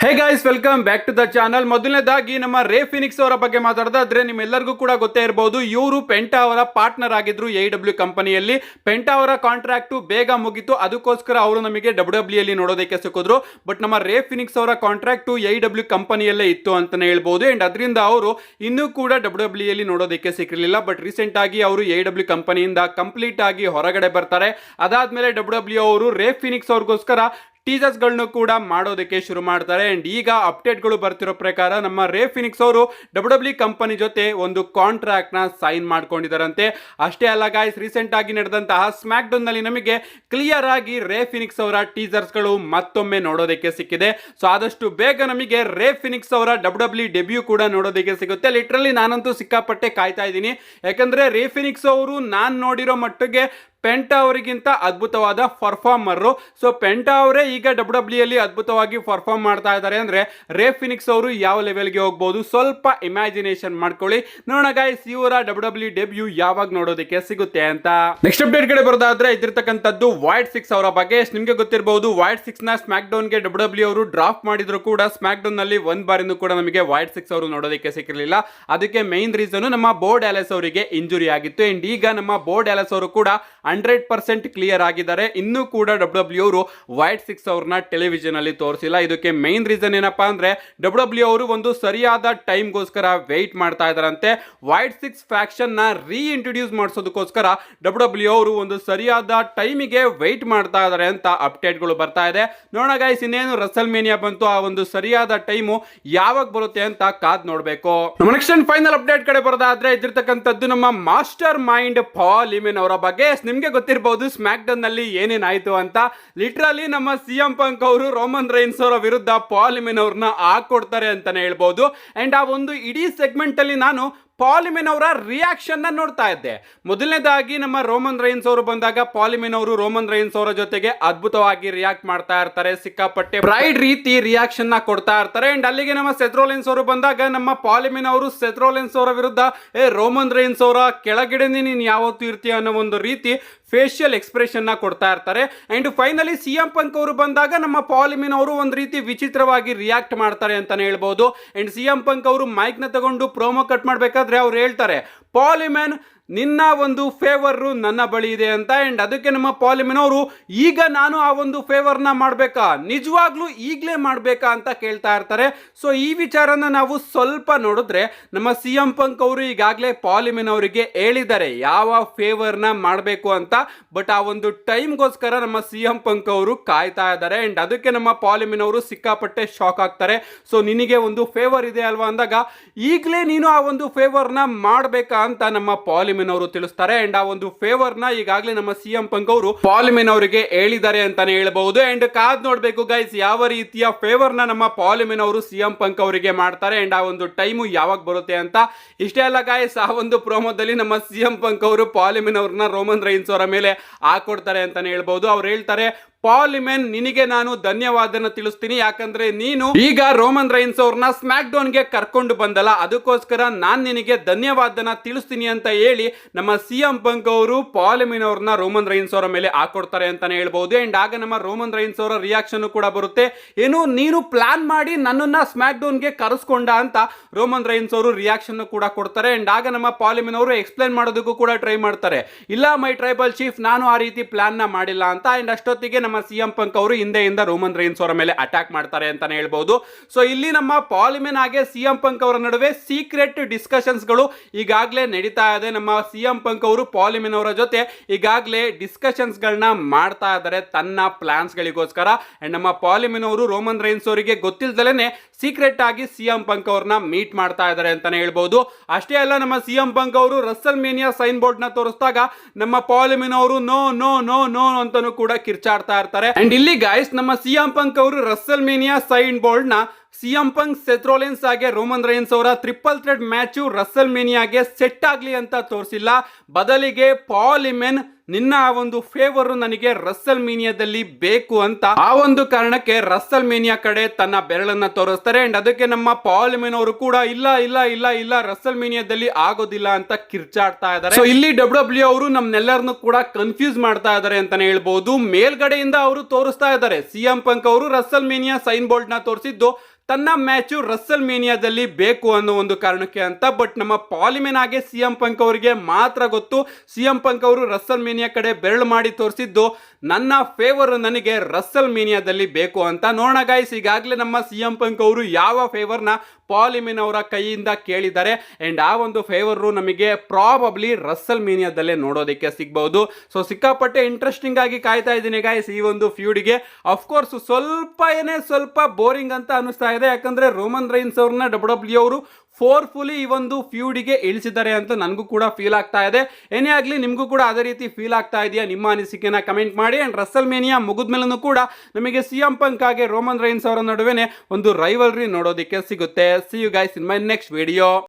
Hey guys, welcome back to the channel. ಮೊದಲನೇದಾಗಿ ನಮ್ಮ ರೇ ಫಿನಿಕ್ಸ್ ಅವರ ಬಗ್ಗೆ ಮಾತಾಡೋದಾದ್ರೆ ನಿಮ್ಮೆಲ್ಲರಿಗೂ ಕೂಡ ಗೊತ್ತೇ ಇರಬಹುದು, ಇವರು ಪೆಂಟಾ ಅವರ ಪಾರ್ಟ್ನರ್ ಆಗಿದ್ರು AEW ಕಂಪನಿಯಲ್ಲಿ. ಪೆಂಟಾ ಅವರ ಕಾಂಟ್ರಾಕ್ಟ್ ಬೇಗ ಮುಗಿತು, ಅದಕ್ಕೋಸ್ಕರ ಅವರು ನಮಗೆ WWE ಅಲ್ಲಿ ನೋಡೋದಕ್ಕೆ ಸಿಕ್ಕಿದ್ರು. ಬಟ್ ನಮ್ಮ ರೇ ಫಿನಿಕ್ಸ್ ಅವರ ಕಾಂಟ್ರಾಕ್ಟ್ AEW ಕಂಪನಿಯಲ್ಲೇ ಇತ್ತು ಅಂತಾನೆ ಹೇಳ್ಬಹುದು. ಅಂಡ್ ಅದರಿಂದ ಅವರು ಇನ್ನೂ ಕೂಡ WWE ಅಲ್ಲಿ ನೋಡೋದಕ್ಕೆ ಸಿಕ್ಕಿರಲಿಲ್ಲ. ಬಟ್ ರೀಸೆಂಟ್ ಆಗಿ ಅವರು AEW ಕಂಪನಿಯಿಂದ ಕಂಪ್ಲೀಟ್ ಆಗಿ ಹೊರಗಡೆ ಬರ್ತಾರೆ. ಅದಾದ್ಮೇಲೆ WWE ಅವರು ರೇ ಫಿನಿಕ್ಸ್ ಅವ್ರಿಗೋಸ್ಕರ ಟೀಸರ್ಸ್ ಗಳನ್ನು ಕೂಡ ಮಾಡೋದಕ್ಕೆ ಶುರು ಮಾಡ್ತಾರೆ. ಅಂಡ್ ಈಗ ಅಪ್ಡೇಟ್ ಗಳು ಬರ್ತಿರೋ ಪ್ರಕಾರ ನಮ್ಮ ರೇ ಫಿನಿಕ್ಸ್ ಅವರು WWE ಕಂಪನಿ ಜೊತೆ ಒಂದು ಕಾಂಟ್ರಾಕ್ಟ್ ನ ಸೈನ್ ಮಾಡ್ಕೊಂಡಿದ್ದಾರಂತೆ. ಅಷ್ಟೇ ಅಲ್ಲ ಗಾಯ್ಸ್, ರೀಸೆಂಟ್ ಆಗಿ ನಡೆದಂತಹ ಸ್ಮ್ಯಾಕ್ ಡೌನ್ ನಲ್ಲಿ ನಮಗೆ ಕ್ಲಿಯರ್ ಆಗಿ ರೇ ಫಿನಿಕ್ಸ್ ಅವರ ಟೀಸರ್ಸ್ ಗಳು ಮತ್ತೊಮ್ಮೆ ನೋಡೋದಕ್ಕೆ ಸಿಕ್ಕಿದೆ. ಸೊ ಆದಷ್ಟು ಬೇಗ ನಮಗೆ ರೇ ಫಿನಿಕ್ಸ್ ಅವರ WWE ಡೆಬ್ಯೂ ಕೂಡ ನೋಡೋದಕ್ಕೆ ಸಿಗುತ್ತೆ. ಲಿಟ್ರಲಿ ನಾನಂತೂ ಸಿಕ್ಕಾಪಟ್ಟೆ ಕಾಯ್ತಾ ಇದ್ದೀನಿ, ಯಾಕಂದ್ರೆ ರೇ ಫಿನಿಕ್ಸ್ ಅವರು ನಾನ್ ನೋಡಿರೋ ಮಟ್ಟಿಗೆ ಪೆಂಟಾ ಅವರಿಗಿಂತ ಅದ್ಭುತವಾದ ಪರ್ಫಾರ್ಮರ್. ಸೊ ಪೆಂಟಾ ಅವರೇ ಈಗ WWE ಅಲ್ಲಿ ಅದ್ಭುತವಾಗಿ ಪರ್ಫಾರ್ಮ್ ಮಾಡ್ತಾ ಇದ್ದಾರೆ ಅಂದ್ರೆ ರೇ ಫಿನಿಕ್ಸ್ ಅವರು ಯಾವ ಲೆವೆಲ್ಗೆ ಹೋಗಬಹುದು, ಸ್ವಲ್ಪ ಇಮ್ಯಾಜಿನೇಷನ್ ಮಾಡ್ಕೊಳ್ಳಿ. ನೋಡೋಣ ಗೈಸ್, ಇವರ WWE ಡೆಬ್ಯೂ ಯಾವಾಗ ನೋಡೋದಕ್ಕೆ ಸಿಗುತ್ತೆ ಅಂತ. ನೆಕ್ಸ್ಟ್ ಅಪ್ಡೇಟ್ ಕಡೆ ಬರೋದಾದ್ರೆ ಇದಿರ್ತಕ್ಕಂಥದ್ದು ವೈಡ್ 6 ಅವರ ಬಗ್ಗೆ. ನಿಮ್ಗೆ ಗೊತ್ತಿರಬಹುದು, ವೈಡ್ 6 ನ ಸ್ಮ್ಯಾಕ್ ಡೌನ್ ಗೆ WWE ಅವರು ಡ್ರಾಫ್ಟ್ ಮಾಡಿದ್ರು ಕೂಡ ಸ್ಮ್ಯಾಕ್ ಡೌನ್ ನಲ್ಲಿ ಒಂದ್ ಬಾರಿನೂ ಕೂಡ ನಮಗೆ ವೈಡ್ 6 ಅವರು ನೋಡೋದಕ್ಕೆ ಸಿಕ್ಕಿರಲಿಲ್ಲ. ಅದಕ್ಕೆ ಮೇನ್ ರೀಸನ್ ನಮ್ಮ ಬೋರ್ಡ್ ಆಲೆಸ್ ಅವರಿಗೆ ಇಂಜುರಿ ಆಗಿತ್ತು. ಅಂಡ್ ಈಗ ನಮ್ಮ ಬೋರ್ಡ್ ಆಲೆಸ್ ಅವರು ಕೂಡ 100% ಕ್ಲಿಯರ್ ಆಗಿದ್ದಾರೆ. ಇನ್ನೂ ಕೂಡ WWE ಅವರು ವೈಡ್ 6 ಅವ್ರನ್ನ ಟೆಲಿವಿಷನ್ ಅಲ್ಲಿ ತೋರಿಸಿಲ್ಲ. ಇದಕ್ಕೆ ಮೇನ್ ರೀಸನ್ ಏನಪ್ಪಾ ಅಂದ್ರೆ WWE ಅವರು ಒಂದು ಸರಿಯಾದ ಟೈಮ್ ಗೋಸ್ಕರ ವೇಟ್ ಮಾಡ್ತಾ ಇದಾರಂತೆ. ವೈಡ್ 6 ಫ್ಯಾಕ್ಷನ್ ನ ರೀಇಂಟ್ರೊಡ್ಯೂಸ್ ಮಾಡಿಸೋದಕ್ಕೋಸ್ಕರ WWE ಅವರು ಒಂದು ಸರಿಯಾದ ಟೈಮಿಗೆ ವೇಟ್ ಮಾಡ್ತಾ ಇದ್ದಾರೆ ಅಂತ ಅಪ್ಡೇಟ್ ಗಳು ಬರ್ತಾ ಇದೆ. ನೋಡೋಣ ಗೈಸ್, ಇನ್ನೇನು ರಸಲ್ ಮೇನಿಯಾ ಬಂತು, ಆ ಒಂದು ಸರಿಯಾದ ಟೈಮು ಯಾವಾಗ ಬರುತ್ತೆ ಅಂತ ಕಾದ್ ನೋಡ್ಬೇಕು. ನಮ್ಮ ನೆಕ್ಸ್ಟ್ ಫೈನಲ್ ಅಪ್ಡೇಟ್ ಕಡೆ ಬರೋದಾದ್ರೆ ಇದಿರ್ತಕ್ಕಂಥದ್ದು ನಮ್ಮ ಮಾಸ್ಟರ್ ಮೈಂಡ್ ಪಾಲ್ ಹಿಮೆನ್ ಅವರ ಬಗ್ಗೆ. ನಿಮ್ಗೆ ಗೊತ್ತಿರಬಹುದು ಸ್ಮ್ಯಾಕ್ ಡೌನ್ ನಲ್ಲಿ ಏನೇನಾಯ್ತು ಅಂತ. ಲಿಟ್ರಲಿ ನಮ್ಮ CM ಪಂಕ್ ಅವರು ರೋಮನ್ ರೈನ್ಸ್ ಅವರ ವಿರುದ್ಧ ಪಾಲ್ ಹಿಮೆನ್ ಅವ್ರನ್ನ ಹಾಕೊಡ್ತಾರೆ ಅಂತಾನೆ ಹೇಳ್ಬಹುದು. ಅಂಡ್ ಆ ಒಂದು ಇಡೀ ಸೆಗ್ಮೆಂಟ್ ಅಲ್ಲಿ ನಾನು ಪಾಲ್ ಹಿಮೆನ್ ಅವರ ರಿಯಾಕ್ಷನ್ ನ ನೋಡ್ತಾ ಇದ್ದೆ. ಮೊದಲನೇದಾಗಿ ನಮ್ಮ ರೋಮನ್ ರೈನ್ಸ್ ಅವರು ಬಂದಾಗ ಪಾಲ್ ಹಿಮೆನ್ ಅವರು ರೋಮನ್ ರೈನ್ಸ್ ಅವರ ಜೊತೆಗೆ ಅದ್ಭುತವಾಗಿ ರಿಯಾಕ್ಟ್ ಮಾಡ್ತಾ ಇರ್ತಾರೆ, ಸಿಕ್ಕಾಪಟ್ಟೆ ಪ್ರೈಡ್ ರೀತಿ ರಿಯಾಕ್ಷನ್ ನ ಕೊಡ್ತಾ ಇರ್ತಾರೆ. ಅಂಡ್ ಅಲ್ಲಿಗೆ ನಮ್ಮ ಸೆತ್ ರೋಲೆನ್ಸ್ ಅವರು ಬಂದಾಗ ನಮ್ಮ ಪಾಲ್ ಹಿಮೆನ್ ಅವರು ಸೆತ್ ರೋಲೆನ್ಸ್ ಅವರ ವಿರುದ್ಧ ರೋಮನ್ ರೈನ್ಸ್ ಅವರ ಕೆಳಗಡೆ ನೀನು ಯಾವತ್ತೂ ಇರ್ತೀಯ ಅನ್ನೋ ಒಂದು ರೀತಿ ಫೇಶಿಯಲ್ ಎಕ್ಸ್ಪ್ರೆಷನ್ ನ ಕೊಡ್ತಾ ಇರ್ತಾರೆ. ಅಂಡ್ ಫೈನಲಿ CM ಪಂಕ್ ಅವರು ಬಂದಾಗ ನಮ್ಮ ಪಾಲ್ ಹಿಮೆನ್ ಅವರು ಒಂದು ರೀತಿ ವಿಚಿತ್ರವಾಗಿ ರಿಯಾಕ್ಟ್ ಮಾಡ್ತಾರೆ ಅಂತಾನೆ ಹೇಳ್ಬಹುದು. ಅಂಡ್ CM ಪಂಕ್ ಅವರು ಮೈಕ್ ನ ತಗೊಂಡು ಪ್ರೋಮೋ ಕಟ್ ಮಾಡ್ಬೇಕಾದ್ರೆ ಅವ್ರು ಹೇಳ್ತಾರೆ, ಪಾಲ್ ಹಿಮೆನ್ ನಿನ್ನ ಒಂದು ಫೇವರ್ ನನ್ನ ಬಳಿ ಇದೆ ಅಂತ. ಅಂಡ್ ಅದಕ್ಕೆ ನಮ್ಮ ಪಾಲ್ ಹಿಮೆನ್ ಅವರು ಈಗ ನಾನು ಆ ಒಂದು ಫೇವರ್ ನ ಮಾಡ್ಬೇಕಾ, ನಿಜವಾಗ್ಲೂ ಈಗಲೇ ಮಾಡ್ಬೇಕಾ ಅಂತ ಕೇಳ್ತಾ ಇರ್ತಾರೆ. ಸೊ ಈ ವಿಚಾರನ ನಾವು ಸ್ವಲ್ಪ ನೋಡಿದ್ರೆ ನಮ್ಮ CM ಪಂಕ್ ಅವರು ಈಗಾಗಲೇ ಪಾಲ್ ಹಿಮೆನ್ ಅವರಿಗೆ ಹೇಳಿದ್ದಾರೆ ಯಾವ ಫೇವರ್ ನ ಮಾಡಬೇಕು ಅಂತ. ಬಟ್ ಆ ಒಂದು ಟೈಮ್ಗೋಸ್ಕರ ನಮ್ಮ CM ಪಂಕ್ ಅವರು ಕಾಯ್ತಾ ಇದ್ದಾರೆ. ಅಂಡ್ ಅದಕ್ಕೆ ನಮ್ಮ ಪಾಲ್ ಹಿಮೆನ್ ಅವರು ಸಿಕ್ಕಾಪಟ್ಟೆ ಶಾಕ್ ಆಗ್ತಾರೆ. ಸೊ ನಿನಗೆ ಒಂದು ಫೇವರ್ ಇದೆ ಅಲ್ವಾ ಅಂದಾಗ ಈಗಲೇ ನೀನು ಆ ಒಂದು ಫೇವರ್ ನ ಮಾಡಬೇಕಾ ಅಂತ ನಮ್ಮ ಪಾಲ್ ಹಿಮೆನ್ ಅವರು ತಿಳಿಸ್ತಾರೆ. ಅಂಡ್ ಆ ಒಂದು ಫೇವರ್ ನ ಈಗಾಗಲೇ ನಮ್ಮ CM ಪಂಕ್ ಅವರು ಪಾಲ್ ಹಿಮೆನ್ ಅವರಿಗೆ ಹೇಳಿದ್ದಾರೆ ಅಂತಾನೆ ಹೇಳಬಹುದು. ಅಂಡ್ ಕಾದ್ ನೋಡ್ಬೇಕು ಗೈಸ್, ಯಾವ ರೀತಿಯ ಫೇವರ್ ನ ನಮ್ಮ ಪಾಲ್ ಹಿಮೆನ್ ಅವರು CM ಪಂಕ್ ಅವರಿಗೆ ಮಾಡ್ತಾರೆ ಅಂಡ್ ಆ ಒಂದು ಟೈಮು ಯಾವಾಗ ಬರುತ್ತೆ ಅಂತ. ಇಷ್ಟೇ ಅಲ್ಲ ಗೈಸ್, ಆ ಒಂದು ಪ್ರೋಮೋದಲ್ಲಿ ನಮ್ಮ CM ಪಂಕ್ ಅವರು ಪಾಲ್ ಹಿಮೆನ್ ಅವ್ರನ್ನ ರೋಮನ್ ರೈನ್ಸ್ ಅವರ ಮೇಲೆ ಹಾಕೊಡ್ತಾರೆ ಅಂತಾನೆ ಹೇಳ್ಬಹುದು. ಅವ್ರು ಹೇಳ್ತಾರೆ, ಪಾಲ್ ಹಿಮೆನ್ ನಿನಗೆ ನಾನು ಧನ್ಯವಾದನ ತಿಳಿಸ್ತೀನಿ, ಯಾಕಂದ್ರೆ ನೀನು ಈಗ ರೋಮನ್ ರೈನ್ಸ್ ಅವ್ರನ್ನ ಸ್ಮ್ಯಾಕ್ ಡೌನ್ ಗೆ ಕರ್ಕೊಂಡು ಬಂದಲ್ಲ, ಅದಕ್ಕೋಸ್ಕರ ನಾನ್ ನಿನಗೆ ಧನ್ಯವಾದನ ತಿಳಿಸ್ತೀನಿ ಅಂತ ಹೇಳಿ ನಮ್ಮ CM ಪಂಕ್ ಅವರು ಪಾಲ್ ಹಿಮೆನ್ ಅವ್ರನ್ನ ರೋಮನ್ ರೈನ್ಸ್ ಅವರ ಮೇಲೆ ಹಾಕೊಡ್ತಾರೆ ಅಂತಾನೆ ಹೇಳ್ಬಹುದು. ಅಂಡ್ ಆಗ ನಮ್ಮ ರೋಮನ್ ರೈನ್ಸ್ ಅವರ ರಿಯಾಕ್ಷನ್ ಕೂಡ ಬರುತ್ತೆ, ಏನು ನೀನು ಪ್ಲಾನ್ ಮಾಡಿ ನನ್ನನ್ನ ಸ್ಮ್ಯಾಕ್ ಡೌನ್ ಗೆ ಕರೆಸ್ಕೊಂಡ ಅಂತ ರೋಮನ್ ರೈನ್ಸ್ ಅವರು ರಿಯಾಕ್ಷನ್ ಕೂಡ ಕೊಡ್ತಾರೆ. ಅಂಡ್ ಆಗ ನಮ್ಮ ಪಾಲ್ ಹಿಮೆನ್ ಅವರು ಎಕ್ಸ್ಪ್ಲೈನ್ ಮಾಡೋದಕ್ಕೂ ಕೂಡ ಟ್ರೈ ಮಾಡ್ತಾರೆ, ಇಲ್ಲ ಮೈ ಟ್ರೈಬಲ್ ಚೀಫ್, ನಾನು ಆ ರೀತಿ ಪ್ಲಾನ್ ನ ಮಾಡಿಲ್ಲ ಅಂತ. ಅಂಡ್ ಅಷ್ಟೊತ್ತಿಗೆ ನಮ್ಮ CM ಪಂಕ್ ಅವರು ಹಿಂದೆಯಿಂದ ರೋಮನ್ ರೈನ್ಸ್ ಅವರ ಮೇಲೆ ಅಟ್ಯಾಕ್ ಮಾಡ್ತಾರೆ ಅಂತಾನೆ ಹೇಳ್ಬಹುದು. ಸೊ ಇಲ್ಲಿ ನಮ್ಮ ಪಾಲ್ ಹಿಮೆನ್ ಹಾಗೆ CM ಪಂಕ್ ಅವರ ನಡುವೆ ಸೀಕ್ರೆಟ್ ಡಿಸ್ಕಷನ್ಸ್ ಗಳು ಈಗಾಗಲೇ ನಡೀತಾ ಇದೆ. ನಮ್ಮ CM ಪಂಕ್ ಅವರು ಪಾಲ್ ಹಿಮೆನ್ ಅವರ ಜೊತೆ ಈಗಾಗಲೇ ಡಿಸ್ಕಷನ್ಸ್ ಗಳನ್ನ ಮಾಡ್ತಾ ಇದ್ದಾರೆ ತನ್ನ ಪ್ಲಾನ್ಸ್ ಗಳಿಗೋಸ್ಕರ. ಅಂಡ್ ನಮ್ಮ ಪಾಲ್ ಹಿಮೆನ್ ಅವರು ರೋಮನ್ ರೈನ್ಸ್ ಅವರಿಗೆ ಗೊತ್ತಿಲ್ಲದಲೇನೆ ಸೀಕ್ರೆಟ್ ಆಗಿ CM ಪಂಕ್ ಅವ್ರನ್ನ ಮೀಟ್ ಮಾಡ್ತಾ ಇದ್ದಾರೆ ಅಂತಾನೆ ಹೇಳ್ಬಹುದು. ಅಷ್ಟೇ ಅಲ್ಲ, ನಮ್ಮ CM ಪಂಕ್ ಅವರು ರಸಲ್ ಮೇನಿಯಾ ಸೈನ್ ಬೋರ್ಡ್ ನ ತೋರಿಸಿದಾಗ ನಮ್ಮ ಪಾಲ್ ಹಿಮೆನ್ ಅವರು ನೋ ನೋ ನೋ ನೋ ಅಂತಾನೂ ಕೂಡ ಕಿರ್ಚಾಡ್ತಾ ಇರ್ತಾರೆ. ಅಂಡ್ ಇಲ್ಲಿ ಗೈಸ್, ನಮ್ಮ CM ಪಂಕ್ ಅವರು ರಸಲ್ ಮೇನಿಯಾ ಸೈನ್ ಬೋರ್ಡ್ ನ CM ಪಂಕ್ ಸೆತ್ ರೋಲೆನ್ಸ್ ಹಾಗೆ ರೋಮನ್ ರೈನ್ಸ್ ಅವರ ಟ್ರಿಪಲ್ ಥ್ರೆಡ್ ಮ್ಯಾಚ್ ರಸಲ್ ಮೇನಿಯಾಗೆ ಸೆಟ್ ಆಗ್ಲಿ ಅಂತ ತೋರಿಸಿಲ್ಲ. ಬದಲಿಗೆ ಪಾಲ್ ಹಿಮೆನ್ ನಿನ್ನ ಆ ಒಂದು ಫೇವರ್ ನನಗೆ ರಸಲ್ ಮೇನಿಯಾದಲ್ಲಿ ಬೇಕು ಅಂತ ಆ ಒಂದು ಕಾರಣಕ್ಕೆ ರಸಲ್ ಮೇನಿಯಾ ಕಡೆ ತನ್ನ ಬೆರಳನ್ನ ತೋರಿಸ್ತಾರೆ. ಅಂಡ್ ಅದಕ್ಕೆ ನಮ್ಮ ಪಾಲ್ ಹಿಮೆನ್ ಅವರು ಕೂಡ ಇಲ್ಲ ಇಲ್ಲ ಇಲ್ಲ ಇಲ್ಲ ರಸಲ್ ಮೇನಿಯಾದಲ್ಲಿ ಆಗೋದಿಲ್ಲ ಅಂತ ಕಿರ್ಚಾಡ್ತಾ ಇದ್ದಾರೆ. ಸೊ ಇಲ್ಲಿ WWE ಅವರು ನಮ್ನೆಲ್ಲರನ್ನು ಕೂಡ ಕನ್ಫ್ಯೂಸ್ ಮಾಡ್ತಾ ಇದ್ದಾರೆ ಅಂತಾನೆ ಹೇಳ್ಬಹುದು. ಮೇಲ್ಗಡೆಯಿಂದ ಅವರು ತೋರಿಸ್ತಾ ಇದ್ದಾರೆ, CM ಪಂಕ್ ಅವರು ರಸಲ್ ಮೇನಿಯಾ ಸೈನ್ ಬೋರ್ಡ್ ನ ತೋರಿಸಿದ್ದು ತನ್ನ ಮ್ಯಾಚು ರಸ್ಸಲ್ ಮೇನಿಯಾದಲ್ಲಿ ಬೇಕು ಅನ್ನೋ ಒಂದು ಕಾರಣಕ್ಕೆ ಅಂತ. ಬಟ್ ನಮ್ಮ ಪಾಲಿಮೆನ್ ಹಾಗೆ CM ಪಂಕ್ ಅವರಿಗೆ ಮಾತ್ರ ಗೊತ್ತು. CM ಪಂಕ್ ಅವರು ರಸ್ಸಲ್ ಮೇನಿಯಾ ಕಡೆ ಬೆರಳು ಮಾಡಿ ತೋರಿಸಿದ್ದು ನನ್ನ ಫೇವರ್ ನನಗೆ ರಸ್ಸಲ್ ಮೇನಿಯಾದಲ್ಲಿ ಬೇಕು ಅಂತ. ನೋಡೋಣ ಗೈಸ್, ಈಗಾಗಲೇ ನಮ್ಮ CM ಪಂಕ್ ಅವರು ಯಾವ ಫೇವರ್ನ ಪಾಲಿಮೆನ್ ಅವರ ಕೈಯಿಂದ ಕೇಳಿದ್ದಾರೆ ಅಂಡ್ ಆ ಒಂದು ಫೇವರು ನಮಗೆ ಪ್ರಾಬಬ್ಲಿ ರಸ್ಸಲ್ ಮೇನಿಯಾದಲ್ಲೇ ನೋಡೋದಕ್ಕೆ ಸಿಗಬಹುದು. ಸೊ ಸಿಕ್ಕಾಪಟ್ಟೆ ಇಂಟ್ರೆಸ್ಟಿಂಗ್ ಆಗಿ ಕಾಯ್ತಾ ಇದ್ದೀನಿ ಗೈಸ್ ಈ ಒಂದು ಫ್ಯೂಡ್ಗೆ. ಅಫ್ಕೋರ್ಸ್ ಸ್ವಲ್ಪ ಬೋರಿಂಗ್ ಅಂತ ಅನಿಸ್ತಾ ಇದೆ, ಯಾಕಂದ್ರೆ ರೋಮನ್ ರೈನ್ಸ್ ಅವ್ರನ್ನ WWE ಅವರು ಫೋರ್ಫುಲಿ ಈ ಒಂದು ಫ್ಯೂಡಿಗೆ ಇಳಿಸಿದ್ದಾರೆ ಅಂತ ನನಗೂ ಕೂಡ ಫೀಲ್ ಆಗ್ತಾ ಇದೆ. ಏನೇ ಆಗಲಿ ನಿಮಗೂ ಕೂಡ ಅದೇ ರೀತಿ ಫೀಲ್ ಆಗ್ತಾ ಇದೆಯಾ? ನಿಮ್ಮ ಅನಿಸಿಕೆನ ಕಮೆಂಟ್ ಮಾಡಿ. ಅಂಡ್ ರಸ್ಸಲ್ ಮೇನಿಯಾ ಮುಗಿದ್ಮೇಲೂ ಕೂಡ ನಮಗೆ CM ಪಂಕ್ ಹಾಗೆ ರೋಮನ್ ರೈನ್ಸ್ ಅವರ ನಡುವೆ ಒಂದು ರೈವಲ್ರಿ ನೋಡೋದಕ್ಕೆ ಸಿಗುತ್ತೆ. See you guys in my next video.